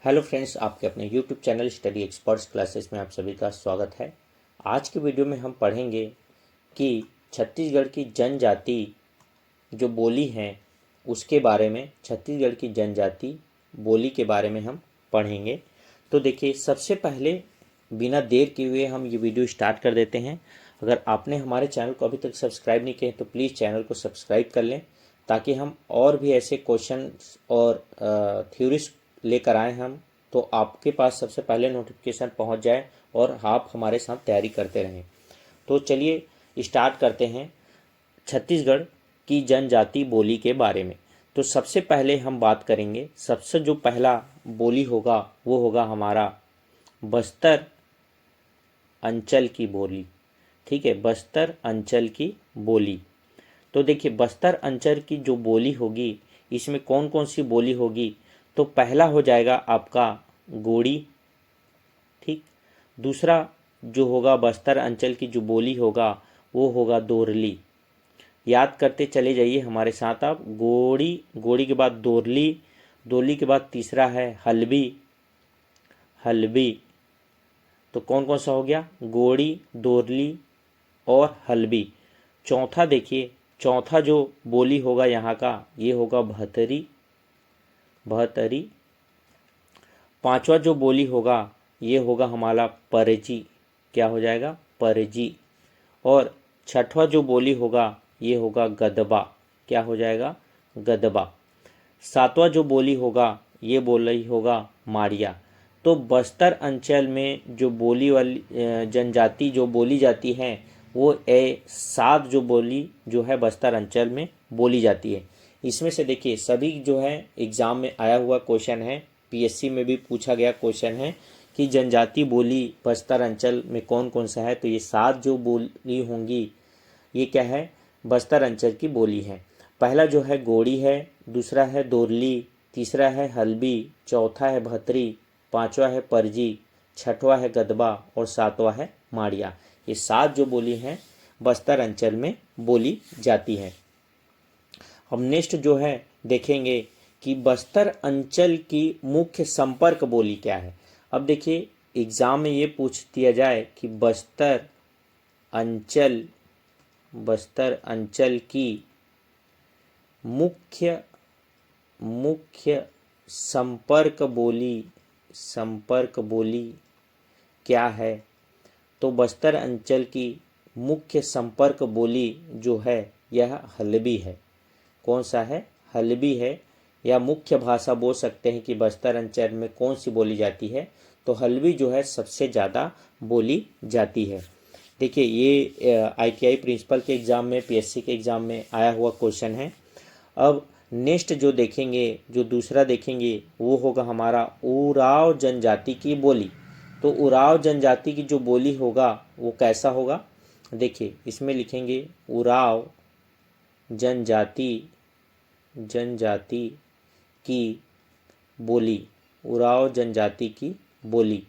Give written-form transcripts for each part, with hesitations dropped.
Hello friends, आपके अपने YouTube channel study experts classes में आप सभी का स्वागत है। आज के वीडियो में हम पढ़ेंगे कि छत्तीसगढ़ की जनजाति जो बोली हैं उसके बारे में, छत्तीसगढ़ की जनजाति बोली के बारे में हम पढ़ेंगे। तो देखिए, सबसे पहले बिना देर किए हुए हम ये वीडियो स्टार्ट कर देते हैं। अगर आपने हमारे चैनल को अभी तक सब्सक्राइब नहीं किया तो प्लीज़ चैनल को सब्सक्राइब कर लें, ताकि हम और भी ऐसे क्वेश्चन और थ्योरीज लेकर आए हम, तो आपके पास सबसे पहले नोटिफिकेशन पहुंच जाए और आप हमारे साथ तैयारी करते रहें। तो चलिए स्टार्ट करते हैं छत्तीसगढ़ की जनजाति बोली के बारे में। तो सबसे पहले हम बात करेंगे, सबसे जो पहला बोली होगा वो होगा हमारा बस्तर अंचल की बोली। ठीक है, बस्तर अंचल की बोली। तो देखिए, बस्तर अंचल की जो बोली होगी, इसमें कौन कौन सी बोली होगी। तो पहला हो जाएगा आपका गोड़ी। ठीक, दूसरा जो होगा बस्तर अंचल की जो बोली होगा वो होगा दोरली। याद करते चले जाइए हमारे साथ आप। गोड़ी, गोड़ी के बाद दोरली, दोरली के बाद तीसरा है हलबी, हलबी। तो कौन कौन सा हो गया, गोड़ी, दोरली और हलबी। चौथा देखिए, चौथा जो बोली होगा यहाँ का ये होगा भतरी, भतरी। पांचवा जो बोली होगा ये होगा हमारा परजी। क्या हो जाएगा, परजी। और छठवा जो बोली होगा ये होगा गदबा। क्या हो जाएगा, गदबा। सातवां जो बोली होगा ये बोली होगा माड़िया। तो बस्तर अंचल में जो बोली वाली जनजाति जो बोली जाती है वो सात जो बोली जो है बस्तर अंचल में बोली जाती है। इसमें से देखिए, सभी जो है एग्ज़ाम में आया हुआ क्वेश्चन है, पीएससी में भी पूछा गया क्वेश्चन है कि जनजाति बोली बस्तर अंचल में कौन कौन सा है। तो ये सात जो बोली होंगी ये क्या है, बस्तर अंचल की बोली है। पहला जो है गोड़ी है, दूसरा है दोरली, तीसरा है हलबी, चौथा है भतरी, पांचवा है परजी, छठवा है गदबा और सातवां है माड़िया। ये सात जो बोली हैं बस्तर अंचल में बोली जाती है। हम नेक्स्ट जो है देखेंगे कि बस्तर अंचल की मुख्य संपर्क बोली क्या है। अब देखिए, एग्जाम में ये पूछ दिया जाए कि अंचल बस्तर अंचल की मुख्य संपर्क बोली क्या है। तो बस्तर अंचल की मुख्य संपर्क बोली जो है यह हलबी है। कौन सा है, हलबी है। या मुख्य भाषा बोल सकते हैं कि बस्तर अंचल में कौन सी बोली जाती है। तो हलबी जो है सबसे ज़्यादा बोली जाती है। देखिए, ये आईटीआई प्रिंसिपल के एग्ज़ाम में, पीएससी के एग्ज़ाम में आया हुआ क्वेश्चन है। अब नेक्स्ट जो देखेंगे, जो दूसरा देखेंगे वो होगा हमारा उराव जनजाति की बोली। तो उराव जनजाति की जो बोली होगा वो कैसा होगा, देखिए इसमें लिखेंगे उराव जनजाति की बोली, उराव जनजाति की बोली।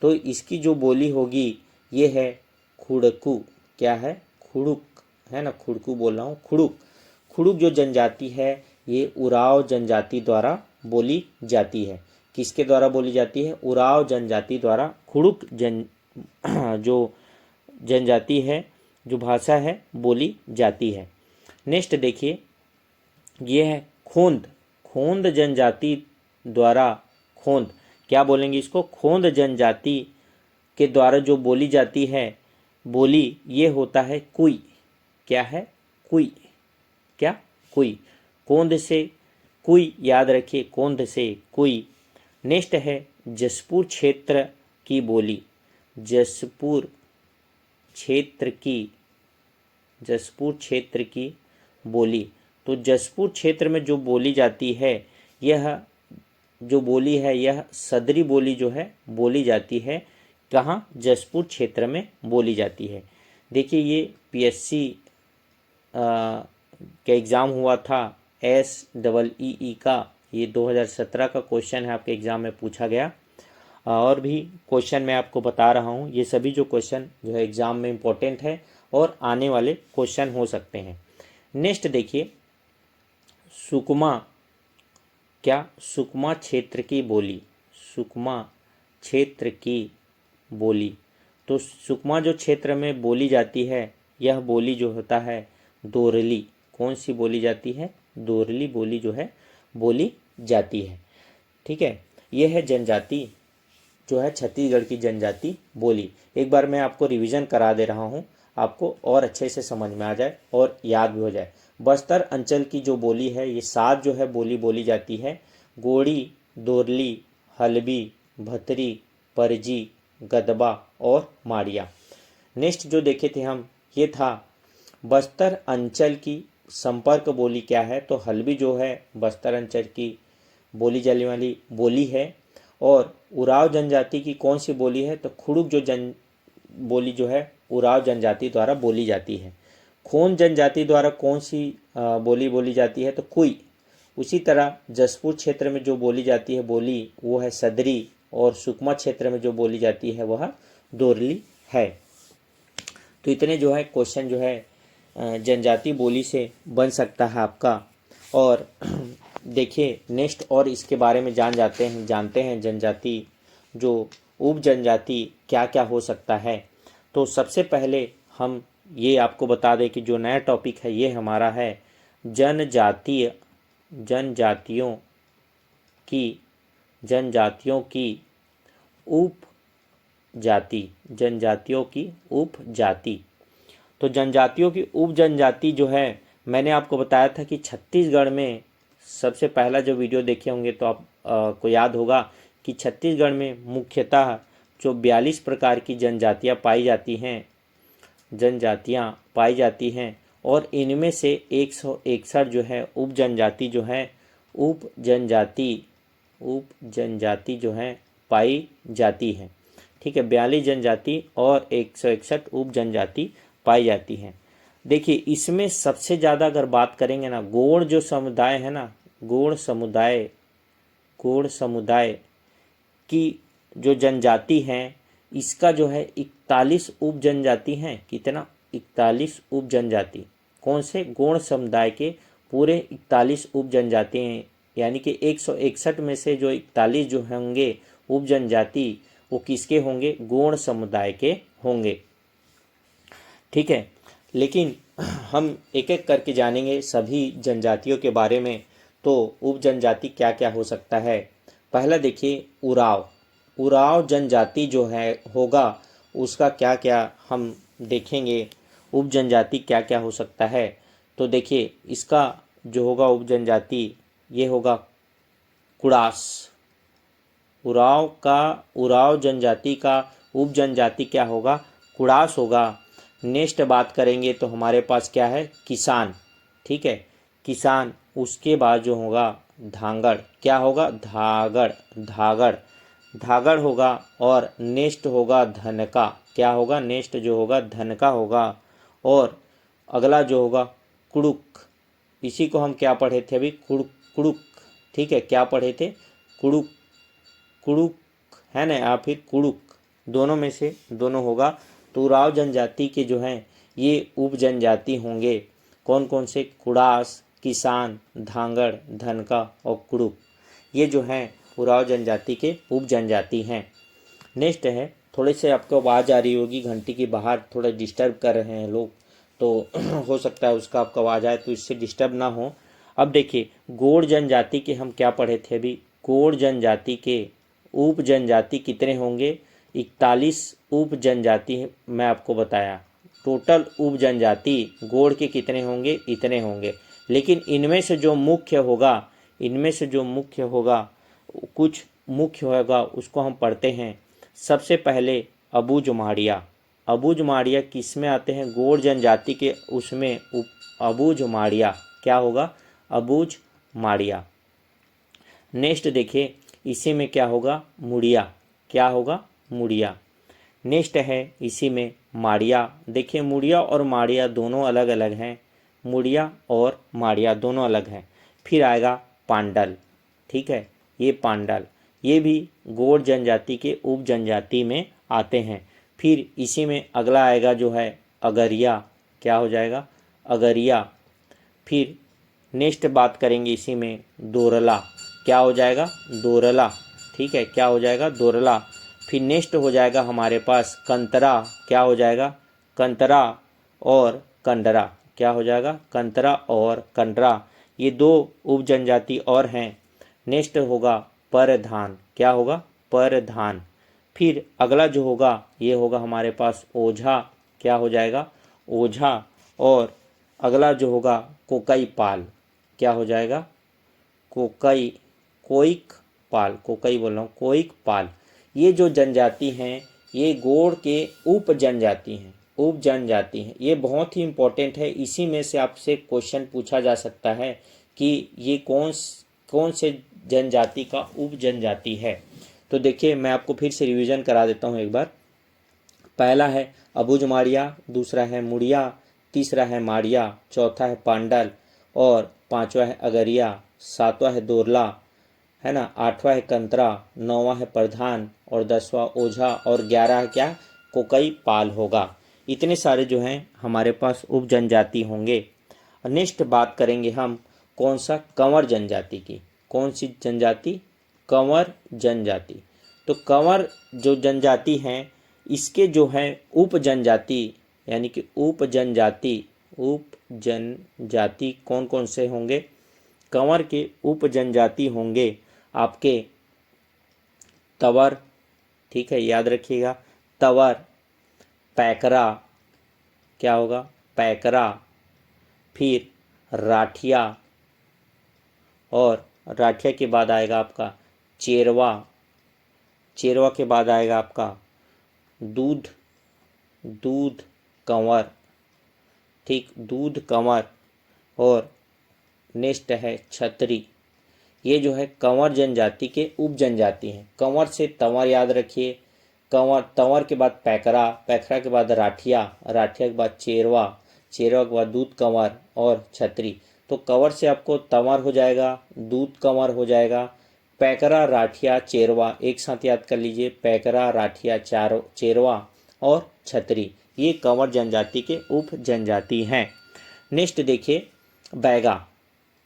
तो इसकी जो बोली होगी ये है खुड़कू। क्या है, खुड़ुक है ना, खुड़कू बोल रहा हूँ, खुड़ुक। खुड़ुक जो जनजाति है ये उराव जनजाति द्वारा बोली जाती है। किसके द्वारा बोली जाती है, उराव जनजाति द्वारा। खुड़ुक जो जनजाति है, जो भाषा है बोली जाती है। नेक्स्ट देखिए, ये है खोंद, खोंद जनजाति द्वारा। खोंद क्या बोलेंगे इसको, खोंद जनजाति के द्वारा जो बोली जाती है बोली ये होता है कुई। क्या है, कुई। क्या, कुई। कोंद से कुई, याद रखिए, कोंद से कुई। नेक्स्ट है जसपुर क्षेत्र की बोली, जसपुर क्षेत्र की बोली। तो जसपुर क्षेत्र में जो बोली जाती है यह जो बोली है यह सदरी बोली जो है बोली जाती है। कहाँ, जसपुर क्षेत्र में बोली जाती है। देखिए, ये पीएससी का एग्ज़ाम हुआ था SEE का, ये 2017 का क्वेश्चन है, आपके एग्ज़ाम में पूछा गया। और भी क्वेश्चन मैं आपको बता रहा हूँ, ये सभी जो क्वेश्चन जो है एग्ज़ाम में इम्पोर्टेंट है और आने वाले क्वेश्चन हो सकते हैं। नेक्स्ट देखिए, सुकमा। क्या, सुकमा क्षेत्र की बोली, सुकमा क्षेत्र की बोली। तो सुकमा जो क्षेत्र में बोली जाती है यह बोली जो होता है दोरली। कौन सी बोली जाती है? दोरली बोली जो है बोली जाती है। ठीक है, यह है जनजाति जो है छत्तीसगढ़ की जनजाति बोली। एक बार मैं आपको रिवीजन करा दे रहा हूँ, आपको और अच्छे से समझ में आ जाए और याद भी हो जाए। बस्तर अंचल की जो बोली है ये 7 जो है बोली बोली जाती है। गोड़ी, दोरली, हल्बी, भतरी, परजी, गदबा और माड़िया। नेक्स्ट जो देखे थे हम, ये था बस्तर अंचल की संपर्क बोली क्या है। तो हल्बी जो है बस्तर अंचल की बोली जाने वाली बोली है। और उराव जनजाति की कौन सी बोली है? तो खुड़ुक जो बोली जो है उराव जनजाति द्वारा बोली जाती है। खोन जनजाति द्वारा कौन सी बोली बोली जाती है? तो कुई। उसी तरह जसपुर क्षेत्र में जो बोली जाती है बोली वो है सदरी, और सुकमा क्षेत्र में जो बोली जाती है वह दोरली है। तो इतने जो है क्वेश्चन जो है जनजाति बोली से बन सकता है आपका। और देखिए नेक्स्ट और इसके बारे में जानते हैं जनजाति जो उप जनजाति क्या क्या हो सकता है। तो सबसे पहले हम ये आपको बता दें कि जो नया टॉपिक है ये हमारा है जनजातियों की उपजाति। तो जनजातियों की उप जनजाति जो है मैंने आपको बताया था कि छत्तीसगढ़ में सबसे पहला जो वीडियो देखे होंगे तो आप को याद होगा कि छत्तीसगढ़ में मुख्यतः जो 42 प्रकार की जनजातियां पाई जाती हैं और इनमें से 161 जो है उप जनजाति जो है पाई जाती है। ठीक है, 42 जनजाति और 161 उप जनजाति पाई जाती हैं। देखिए इसमें सबसे ज़्यादा अगर बात करेंगे ना, गोंड जो समुदाय है ना, गोंड समुदाय की जो जनजाति है इसका जो है 41 उप जनजाति हैं। कितना? 41 उप जनजाति। कौन से? गोंड समुदाय के पूरे 41 उप जनजाति हैं। यानी कि 161 में से जो 41 जो होंगे उप जनजाति वो किसके होंगे? गोंड समुदाय के होंगे। ठीक है, लेकिन हम एक एक करके जानेंगे सभी जनजातियों के बारे में। तो उप जनजाति क्या क्या हो सकता है। पहला देखिए उराव जनजाति जो है होगा उसका क्या क्या हम देखेंगे। उप जनजाति क्या क्या हो सकता है। तो देखिए इसका जो होगा उप जनजाति ये होगा कुड़ास। उराव जनजाति का उप जनजाति क्या होगा? कुड़ास होगा। नेक्स्ट बात करेंगे तो हमारे पास क्या है? किसान। ठीक है, किसान। उसके बाद जो होगा धांगड़। क्या होगा? धागड़ होगा। और नेक्स्ट होगा धनका। क्या होगा? नेक्स्ट जो होगा धनका होगा। और अगला जो होगा कुड़ुक। इसी को हम क्या पढ़े थे अभी? कुड़ुक। ठीक है, क्या पढ़े थे? कुड़ुक है ना, या फिर कुड़ुक, दोनों में से दोनों होगा। तो उराव जनजाति के जो हैं ये उप जनजाति होंगे। कौन कौन से? कुड़ास, किसान, धांगड़, धनका और कुड़ुक। ये जो हैं उराव जनजाति के उप जनजाति हैं। नेक्स्ट है, थोड़े से आपको आवाज़ आ रही होगी, घंटी की बाहर थोड़ा डिस्टर्ब कर रहे हैं लोग, तो हो सकता है उसका आपको आवाज़ आए, तो इससे डिस्टर्ब ना हो। अब देखिए गोंड जनजाति के हम क्या पढ़े थे अभी? गोंड जनजाति के उप जनजाति कितने होंगे? 41 उप जनजाति मैं आपको बताया। टोटल उप जनजाति गोंड के कितने होंगे? इतने होंगे। लेकिन इनमें से जो मुख्य होगा कुछ मुख्य होगा उसको हम पढ़ते हैं। सबसे पहले अबुझ माड़िया किस में आते हैं? गोंड जनजाति के उसमें अबुझ माड़िया। क्या होगा? अबुझ माड़िया। नेक्स्ट देखिए इसी में क्या होगा? मुड़िया। क्या होगा? मुड़िया। नेक्स्ट है इसी में माड़िया। देखिए मुड़िया और माड़िया दोनों अलग अलग हैं। मुड़िया और माड़िया दोनों अलग हैं। फिर आएगा पांडल। ठीक है, ये पांडल, ये भी गोंड जनजाति के उप जनजाति में आते हैं। फिर इसी में अगला आएगा जो है अगरिया। क्या हो जाएगा? अगरिया। फिर नेक्स्ट बात करेंगे इसी में दोरला। क्या हो जाएगा? दोरला। ठीक है, क्या हो जाएगा, दोरला। फिर नेक्स्ट हो जाएगा हमारे पास कंतरा, क्या हो जाएगा, कंतरा और कंडरा, क्या हो जाएगा, कंतरा और कंडरा। ये दो उप जनजाति और हैं। नेक्स्ट होगा परधान, क्या होगा, परधान। फिर अगला जो होगा ये होगा हमारे पास ओझा, क्या हो जाएगा, ओझा। और अगला जो होगा कोकई पाल, क्या हो जाएगा, कोकई, कोइक पाल, कोकई बोल रहा हूँ, कोइक पाल। ये जो जनजाति हैं ये गोंड के उप जनजाति हैं, उप जनजाति हैं। ये बहुत ही इम्पोर्टेंट है, इसी में से आपसे क्वेश्चन पूछा जा सकता है कि ये कौन से जनजाति का उप जनजाति है। तो देखिए मैं आपको फिर से रिवीजन करा देता हूँ एक बार। पहला है अबुझमाड़िया, दूसरा है मुड़िया, तीसरा है माड़िया, चौथा है पांडल और पांचवा है अगरिया, सातवां है दोरला, है ना, आठवां है कंतरा, नौवां है प्रधान और 10वां ओझा और 11 है क्या, कोकई पाल होगा। इतने सारे जो हैं हमारे पास उप जनजाति होंगे। नेक्स्ट बात करेंगे हम कौन सा, कंवर जनजाति की। कौन सी जनजाति, कंवर जनजाति। तो कंवर जो जनजाति हैं इसके जो है उप जनजाति, यानी कि उप जनजाति कौन कौन से होंगे, कंवर के उप जनजाति होंगे आपके तवर, ठीक है, याद रखिएगा, तवर, पैकरा, क्या होगा, पैकरा। फिर राठिया, और राठिया के बाद आएगा आपका चेरवा, चेरवा के बाद आएगा आपका दूध कंवर, ठीक, दूध कंवर। और नेक्स्ट है छतरी। ये जो है कंवर जनजाति के उप जनजाति हैं। कंवर से तंवर याद रखिए, कंवर, तंवर के बाद पैकरा, पैकरा के बाद राठिया, राठिया के बाद चेरवा, चेरवा के बाद दूध कंवर और छतरी। तो कंवर से आपको तंवर हो जाएगा, दूध कंवर हो जाएगा, पैकरा, राठिया, चेरवा एक साथ याद कर लीजिए, पैकरा, राठिया, चेरवा और छतरी। ये कंवर जनजाति के उप जनजाति हैं। नेक्स्ट देखिए बैगा।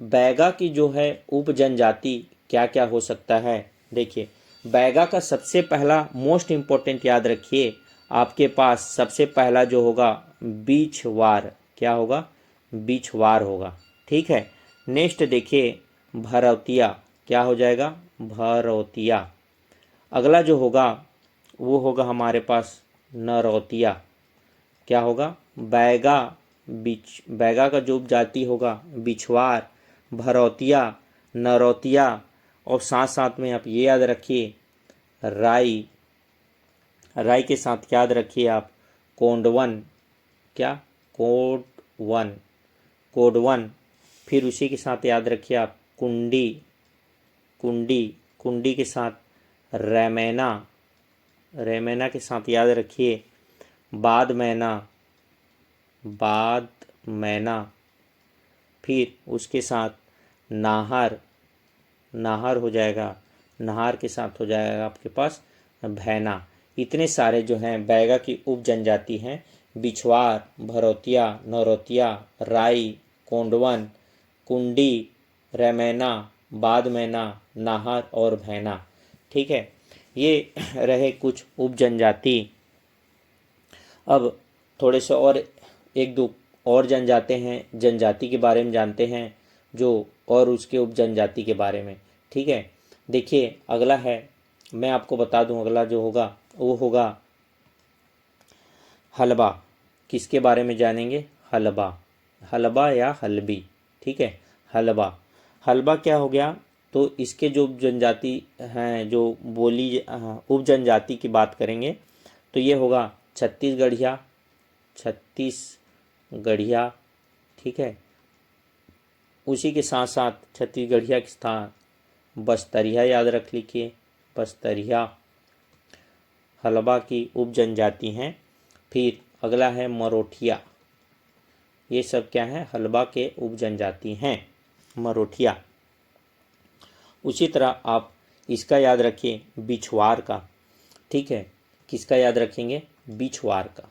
बैगा की जो है उप जनजाति क्या क्या हो सकता है। देखिए बैगा का सबसे पहला मोस्ट इम्पोर्टेंट याद रखिए, आपके पास सबसे पहला जो होगा बीछवार, क्या होगा, बीछवार होगा, ठीक है। नेक्स्ट देखिए भरौतिया, क्या हो जाएगा, भरौतिया। अगला जो होगा वो होगा हमारे पास नरौतिया, क्या होगा, बैगा, बैगा का जो उपजाति होगा बिछवार, भरौतिया, नरौतिया। और साथ साथ में आप ये याद रखिए राई, राई के साथ याद रखिए आप कोंडवन, क्या, कोडवन, कोडवन। फिर उसी के साथ याद रखिए आप कुंडी, कुंडी, कुंडी के साथ रैमैना, रैमैना के साथ याद रखिए बाद मैना, बाद मैना। फिर उसके साथ नाहर, नाहर हो जाएगा, नाहर के साथ हो जाएगा आपके पास भैना। इतने सारे जो हैं बैगा की उप जनजाति हैं, बिछवार, भरौतिया, नौरौतिया, राई, कोंडवन, कुंडी, रैमैना, बाद मैना, नाहर और भैना, ठीक है। ये रहे कुछ उप जनजाति। अब थोड़े से और एक दो और जनजाति के बारे में जानते हैं जो, और उसके उप जनजाति के बारे में, ठीक है। देखिए अगला है, मैं आपको बता दूं, अगला जो होगा वो होगा हलबा। किसके बारे में जानेंगे, हलबा, हलबा या हलबी, ठीक है, हलबा। हलबा क्या हो गया, तो इसके जो उप जनजाति हैं, जो बोली उप जनजाति की बात करेंगे तो ये होगा छत्तीसगढ़िया, छत्तीसगढ़िया, ठीक है। उसी के साथ साथ छत्तीसगढ़िया के साथ बस्तरिया याद रख लीजिए, बस्तरिया हलबा की उप जनजाति हैं। फिर अगला है मरोठिया, ये सब क्या है, हलबा के उप जनजाति हैं, मरोठिया। उसी तरह आप इसका याद रखिए बिछवार का, ठीक है, किसका याद रखेंगे, बिछवार का,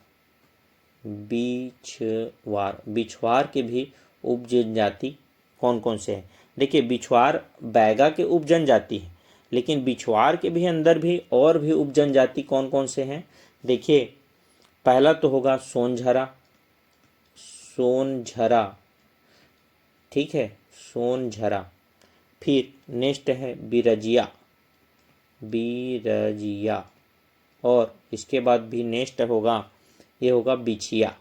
बिछवार, बिछवार के भी उप जनजाति कौन कौन से हैं। देखिए बिछवार बैगा के उप जनजाति है, लेकिन बिछवार के भी अंदर भी और भी उप जनजाति कौन कौन से हैं? देखिए, पहला तो होगा सोनझरा, सोनझरा, ठीक है, सोनझरा। फिर नेक्स्ट है बिरजिया, बिरजिया। और इसके बाद भी नेक्स्ट होगा, ये होगा बिछिया,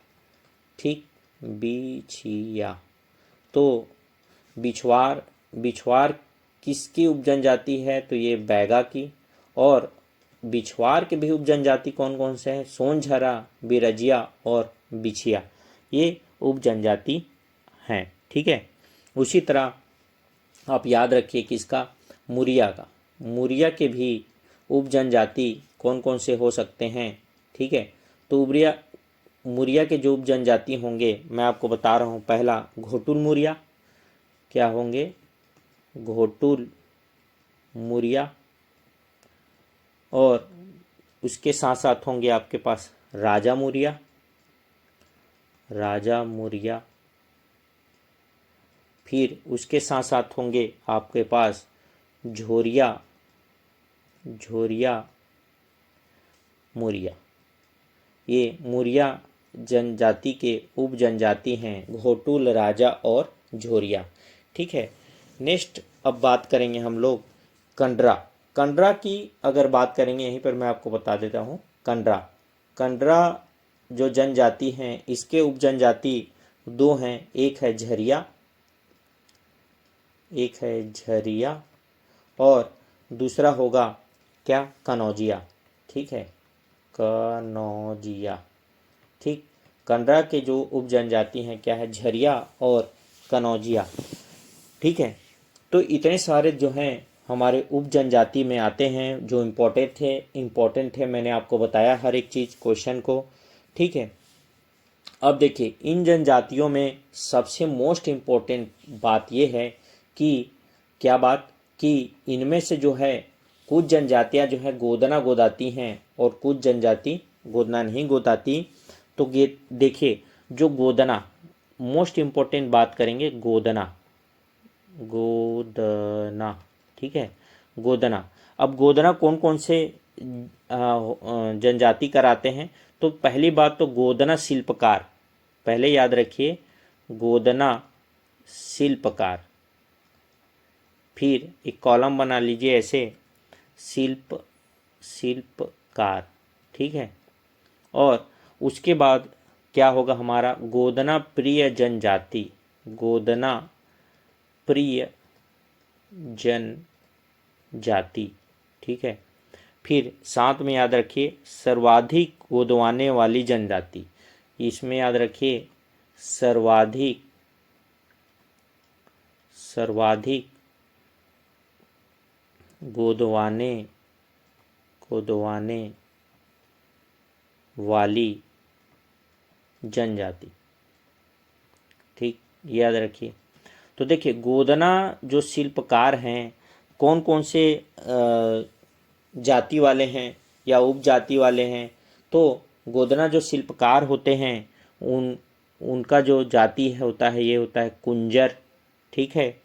ठीक, बिछिया। तो बिछवार, बिछवार किसकी उपजनजाति है? तो ये बैगा की। और बिछवार के भी उपजनजाति कौन कौन से हैं? सोनझरा, बिरजिया और बिछिया, ये उपजनजाति हैं, ठीक है। उसी तरह आप याद रखिए किसका? मुरिया का। मुरिया के भी उपजनजाति कौन कौन से हो सकते हैं? ठीक है, तो मुरिया के जो उपजनजाति होंगे मैं आपको बता रहा हूँ। पहला घोटुल मुरिया, क्या होंगे? घोटुल मुरिया। और उसके साथ साथ होंगे आपके पास राजा मुरिया, राजा मुरिया। फिर उसके साथ साथ होंगे आपके पास झोरिया, झोरिया मुरिया। ये मुरिया जनजाति के उप जनजाति हैं, घोटुल, राजा और झोरिया, ठीक है। नेक्स्ट अब बात करेंगे हम लोग कंडरा। कंडरा की अगर बात करेंगे, यहीं पर मैं आपको बता देता हूँ। कंडरा, कंडरा जो जनजाति हैं, इसके उप जनजाति दो हैं, एक है झरिया, एक है झरिया और दूसरा होगा क्या? कनौजिया, ठीक है, कनौजिया, ठीक। कंडरा के जो उप जनजाति हैं क्या है? झरिया और कनौजिया, ठीक है। तो इतने सारे जो हैं हमारे उप जनजाति में आते हैं, जो इम्पोर्टेंट है। मैंने आपको बताया हर एक चीज़ क्वेश्चन को, ठीक है। अब देखिए, इन जनजातियों में सबसे मोस्ट इम्पोर्टेंट बात यह है कि क्या बात, कि इनमें से जो है कुछ जनजातियां जो है गोदना गोदाती हैं और कुछ जनजाति गोदना नहीं गोदाती। तो ये देखिए, जो गोदना, मोस्ट इम्पोर्टेंट बात करेंगे गोदना, गोदना, ठीक है, गोदना। अब गोदना कौन कौन से जनजाति कराते हैं? तो पहली बात तो गोदना शिल्पकार, पहले याद रखिए, गोदना शिल्पकार। फिर एक कॉलम बना लीजिए ऐसे, शिल्पकार, ठीक है। और उसके बाद क्या होगा हमारा? गोदना प्रिय जनजाति, गोदना प्रिय जनजाति, ठीक है। फिर साथ में याद रखिए सर्वाधिक गोदवाने वाली जनजाति, इसमें याद रखिए सर्वाधिक गोदवाने वाली जनजाति, ठीक, याद रखिए। तो देखिए, गोदना जो शिल्पकार हैं, कौन कौन से जाति वाले हैं या उपजाति वाले हैं? तो गोदना जो शिल्पकार होते हैं, उनका जो जाति है होता है, ये होता है कुंजर, ठीक है।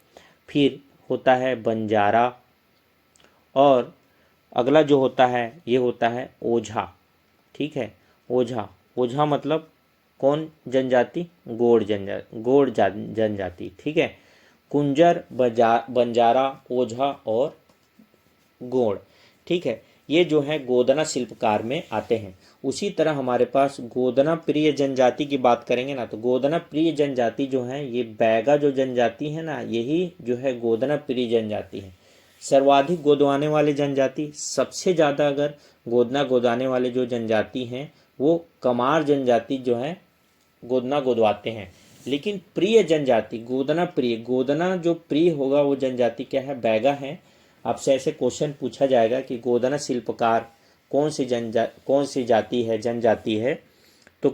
फिर होता है बंजारा और अगला जो होता है ये होता है ओझा, ठीक है। ओझा, ओझा मतलब कौन जनजाति? गोड़ जनजाति, ठीक है। कुंजर, बंजारा, ओझा और गोड़, ठीक है। ये जो है गोदना शिल्पकार में आते हैं। उसी तरह हमारे पास गोदना प्रिय जनजाति की बात करेंगे ना, तो गोदना प्रिय जनजाति जो है, ये बैगा जो जनजाति है ना, यही जो है गोदना प्रिय जनजाति है। सर्वाधिक गोदवाने वाले जनजाति, सबसे ज़्यादा अगर गोदना गोदाने वाले जो जनजाति हैं वो कमार जनजाति जो है गोदना गोदवाते हैं। लेकिन प्रिय जनजाति, गोदना जो प्रिय होगा वो जनजाति क्या है? बैगा है। आपसे ऐसे क्वेश्चन पूछा जाएगा कि गोदना शिल्पकार कौन सी जाति है, जनजाति है? तो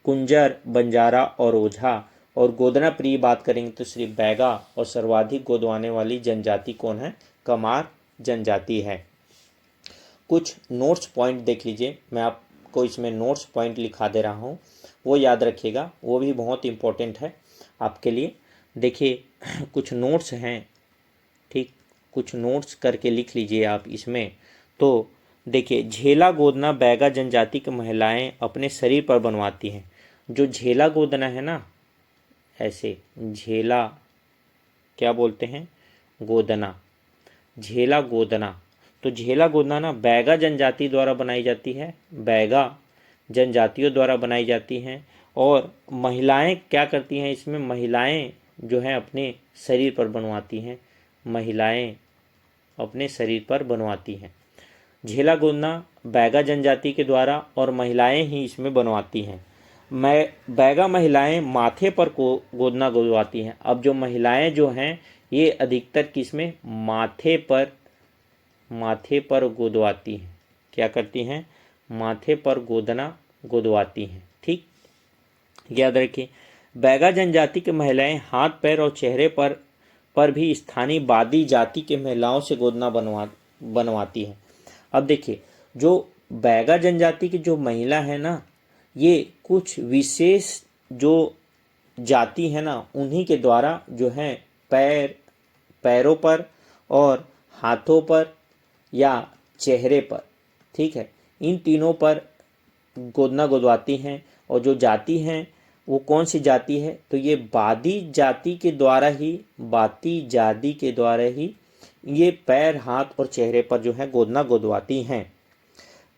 कुंजर, बंजारा और ओझा। और गोदना प्रिय बात करेंगे तो सिर्फ बैगा, और सर्वाधिक गोदवाने वाली जनजाति कौन है? कमार जनजाति है। कुछ नोट्स पॉइंट देख लीजिए, मैं आपको इसमें नोट्स पॉइंट लिखा दे रहा हूँ, वो याद रखिएगा, वो भी बहुत इम्पोर्टेंट है आपके लिए। देखिए कुछ नोट्स हैं, ठीक, कुछ नोट्स करके लिख लीजिए आप इसमें। तो देखिए, झेला गोदना बैगा जनजाति की महिलाएं अपने शरीर पर बनवाती हैं। जो झेला गोदना है ना, ऐसे झेला क्या बोलते हैं, गोदना, झेला गोदना। तो झेला गोदना ना बैगा जनजाति द्वारा बनाई जाती है, बैगा जनजातियों द्वारा बनाई जाती हैं। और महिलाएं क्या करती हैं, इसमें महिलाएं जो हैं अपने शरीर पर बनवाती हैं, महिलाएं अपने शरीर पर बनवाती हैं। झेला गोदना बैगा जनजाति के द्वारा और महिलाएं ही इसमें बनवाती हैं। बैगा महिलाएं माथे पर को गोदना गोदवाती हैं। अब जो महिलाएं जो हैं ये अधिकतर किसमें, माथे पर गोदवाती हैं। क्या करती हैं, माथे पर गोदना गोदवाती हैं। ठीक, याद रखिए। बैगा जनजाति की महिलाएं हाथ पैर और चेहरे पर भी स्थानीय बादी जाति के महिलाओं से गोदना बनवाती हैं। अब देखिए, जो बैगा जनजाति की जो महिला है ना, ये कुछ विशेष जो जाति है ना उन्हीं के द्वारा जो है पैरों पर और हाथों पर या चेहरे पर, ठीक है, इन तीनों पर गोदना गोदवाती हैं। और जो जाति हैं वो कौन सी जाति है, तो ये बादी जाति के द्वारा ही ये पैर हाथ और चेहरे पर जो है गोदना गोदवाती हैं।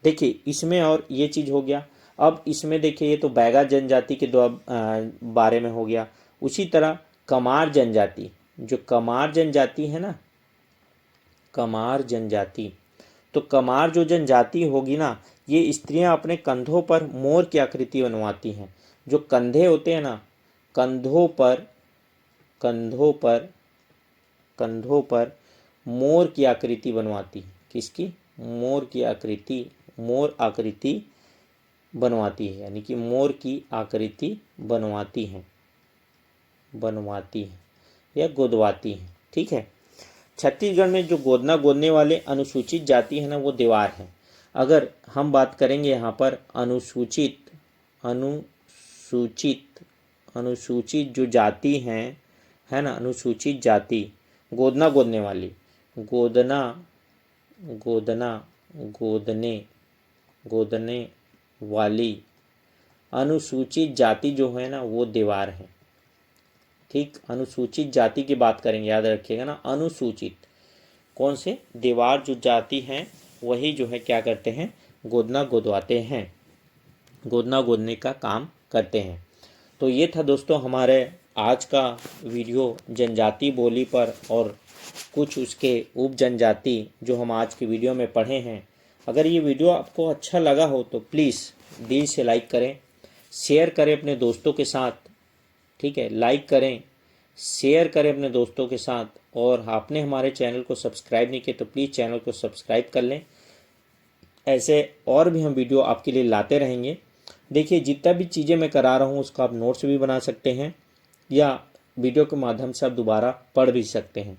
देखिए, इसमें और ये चीज़ हो गया। अब इसमें देखिए, ये तो बैगा जनजाति के बारे में हो गया। उसी तरह कमार जनजाति, जो कमार जनजाति है ना, कमार जनजाति, तो कमार जो जनजाति होगी ना, ये स्त्रियां अपने कंधों पर मोर की आकृति बनवाती हैं। जो कंधे होते हैं ना, कंधों पर मोर की आकृति बनवाती, किसकी, मोर आकृति बनवाती है, यानी कि मोर की आकृति बनवाती है या गोदवाती है। ठीक है। छत्तीसगढ़ में जो गोदना गोदने वाले अनुसूचित जाति है ना, वो देवार है। अगर हम बात करेंगे यहाँ पर अनुसूचित जो जाति है ना, अनुसूचित जाति गोदना गोदने वाली, गोदने वाली अनुसूचित जाति जो है ना वो देवार है। ठीक, अनुसूचित जाति की बात करेंगे, याद रखिएगा ना, अनुसूचित कौन से, देवार जो जाति हैं वही जो है क्या करते हैं, गोदना गोदवाते हैं, गोदना गोदने का काम करते हैं। तो ये था दोस्तों हमारे आज का वीडियो जनजाति बोली पर और कुछ उसके उप जनजाति जो हम आज की वीडियो में पढ़े हैं। अगर ये वीडियो आपको अच्छा लगा हो तो प्लीज़ दिल से लाइक करें, शेयर करें अपने दोस्तों के साथ। ठीक है, लाइक करें, शेयर करें अपने दोस्तों के साथ। और आपने हमारे चैनल को सब्सक्राइब नहीं किया तो प्लीज़ चैनल को सब्सक्राइब कर लें। ऐसे और भी हम वीडियो आपके लिए लाते रहेंगे। देखिए, जितना भी चीज़ें मैं करा रहा हूँ उसका आप नोट्स भी बना सकते हैं या वीडियो के माध्यम से आप दोबारा पढ़ भी सकते हैं।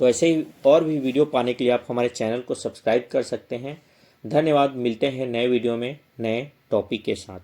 तो ऐसे ही और भी वीडियो पाने के लिए आप हमारे चैनल को सब्सक्राइब कर सकते हैं। धन्यवाद। मिलते हैं नए वीडियो में नए टॉपिक के साथ।